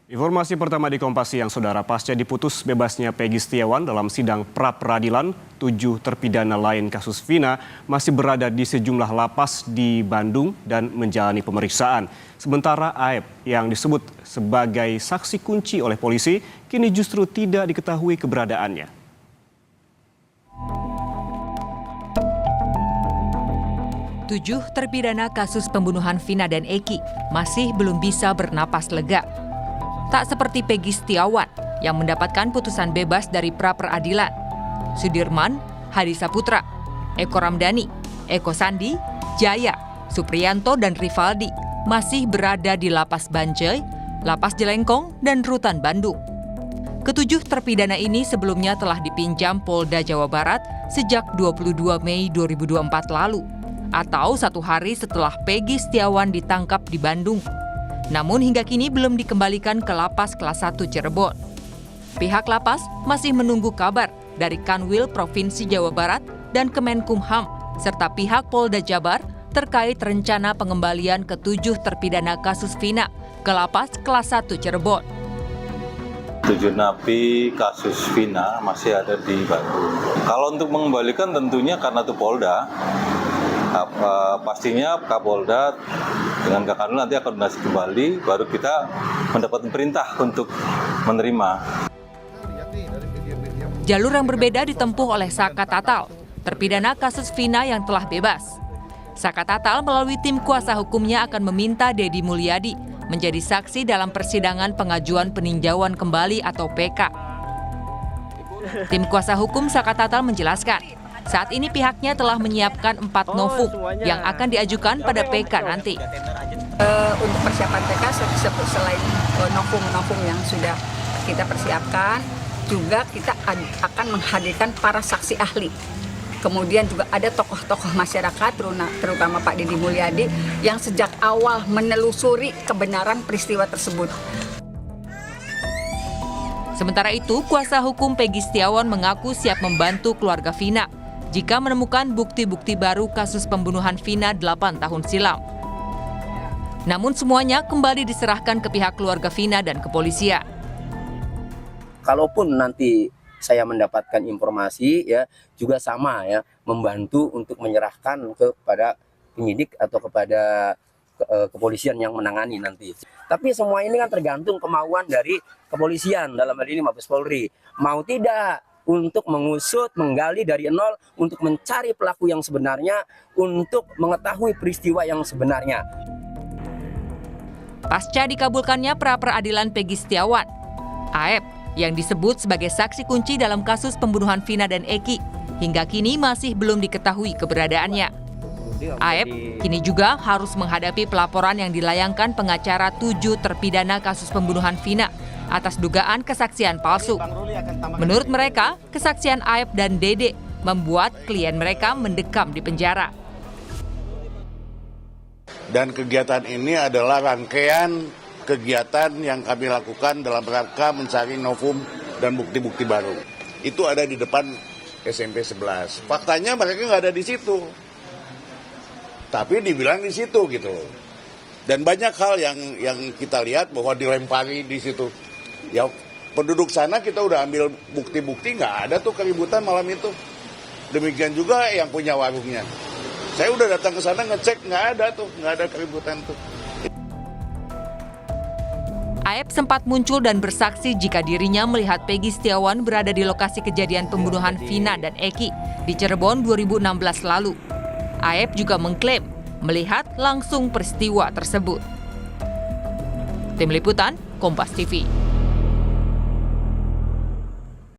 Informasi pertama di Kompas Siang, Saudara. Pasca diputus bebasnya Peggy Setiawan dalam sidang pra-peradilan, 7 terpidana lain kasus Vina masih berada di sejumlah lapas di Bandung dan menjalani pemeriksaan. Sementara Aep yang disebut sebagai saksi kunci oleh polisi, kini justru tidak diketahui keberadaannya. Tujuh terpidana kasus pembunuhan Vina dan Eki masih belum bisa bernapas lega. Tak seperti Peggy Setiawan yang mendapatkan putusan bebas dari pra-peradilan. Sudirman, Hadi Saputra, Eko Ramdhani, Eko Sandi, Jaya, Supriyanto, dan Rivaldi masih berada di Lapas Bancai, Lapas Jelengkong, dan Rutan Bandung. Ketujuh terpidana ini sebelumnya telah dipinjam Polda Jawa Barat sejak 22 Mei 2024 lalu, atau 1 hari setelah Peggy Setiawan ditangkap di Bandung. Namun hingga kini belum dikembalikan ke Lapas Kelas 1 Cirebon. Pihak lapas masih menunggu kabar dari Kanwil Provinsi Jawa Barat dan Kemenkumham, serta pihak Polda Jabar terkait rencana pengembalian ke-7 terpidana kasus Vina ke Lapas Kelas 1 Cirebon. 7 napi kasus Vina masih ada di Bandung. Kalau untuk mengembalikan tentunya karena itu Polda, pastinya Kapolda dengan Kakanwil nanti akan koordinasi kembali, baru kita mendapat perintah untuk menerima. Jalur yang berbeda ditempuh oleh Saka Tatal, terpidana kasus Vina yang telah bebas. Saka Tatal melalui tim kuasa hukumnya akan meminta Deddy Mulyadi menjadi saksi dalam persidangan pengajuan peninjauan kembali atau PK. Tim kuasa hukum Saka Tatal menjelaskan, saat ini pihaknya telah menyiapkan 4 novum yang akan diajukan pada PK nanti. Untuk persiapan PK selain novum yang sudah kita persiapkan, juga kita akan menghadirkan para saksi ahli. Kemudian juga ada tokoh-tokoh masyarakat, terutama Pak Deddy Mulyadi, yang sejak awal menelusuri kebenaran peristiwa tersebut. Sementara itu, kuasa hukum Peggy Setiawan mengaku siap membantu keluarga Vina jika menemukan bukti-bukti baru kasus pembunuhan Vina 8 tahun silam. Namun semuanya kembali diserahkan ke pihak keluarga Vina dan kepolisian. Kalaupun nanti saya mendapatkan informasi, ya juga sama ya, membantu untuk menyerahkan kepada penyidik atau kepada kepolisian yang menangani nanti. Tapi semua ini kan tergantung kemauan dari kepolisian, dalam hal ini Mabes Polri. Mau tidak untuk mengusut, menggali dari nol, untuk mencari pelaku yang sebenarnya, untuk mengetahui peristiwa yang sebenarnya. Pasca dikabulkannya pra-peradilan Peggy Setiawan, Aep yang disebut sebagai saksi kunci dalam kasus pembunuhan Vina dan Eki, hingga kini masih belum diketahui keberadaannya. Aep kini juga harus menghadapi pelaporan yang dilayangkan pengacara 7 terpidana kasus pembunuhan Vina atas dugaan kesaksian palsu. Menurut mereka, kesaksian Aep dan Dede membuat klien mereka mendekam di penjara. Dan kegiatan ini adalah rangkaian kegiatan yang kami lakukan dalam rangka mencari novum dan bukti-bukti baru. Itu ada di depan SMP 11. Faktanya mereka nggak ada di situ. Tapi dibilang di situ gitu. Dan banyak hal yang kita lihat bahwa dilempari di situ. Ya penduduk sana kita udah ambil bukti-bukti, nggak ada tuh keributan malam itu. Demikian juga yang punya warungnya. Saya udah datang ke sana ngecek, nggak ada keributan tuh. Aep sempat muncul dan bersaksi jika dirinya melihat Peggy Setiawan berada di lokasi kejadian pembunuhan Vina dan Eki di Cirebon 2016 lalu. Aep juga mengklaim melihat langsung peristiwa tersebut. Tim Liputan, Kompas TV.